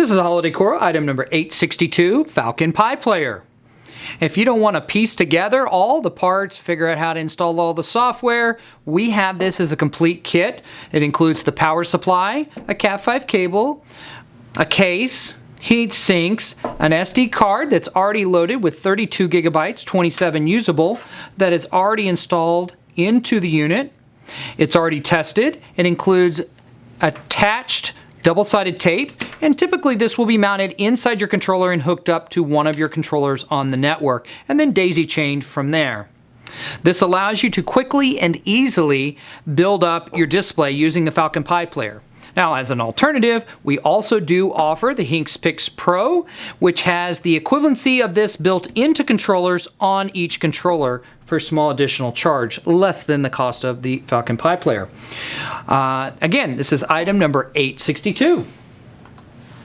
This is a holiday core item number 862, Falcon Pi Player. If you don't want to piece together all the parts, figure out how to install all the software, we have this as a complete kit. It includes the power supply, a Cat5 cable, a case, heat sinks, an SD card that's already loaded with 32 gigabytes, 27 usable, that is already installed into the unit. It's already tested. It includes attached double-sided tape, and typically this will be mounted inside your controller and hooked up to one of your controllers on the network, and then daisy-chained from there. This allows you to quickly and easily build up your display using the Falcon Pi Player. Now, as an alternative, we also do offer the HinksPix Pro, which has the equivalency of this built into controllers on each controller for a small additional charge, less than the cost of the Falcon Pi Player. Again, this is item number 862.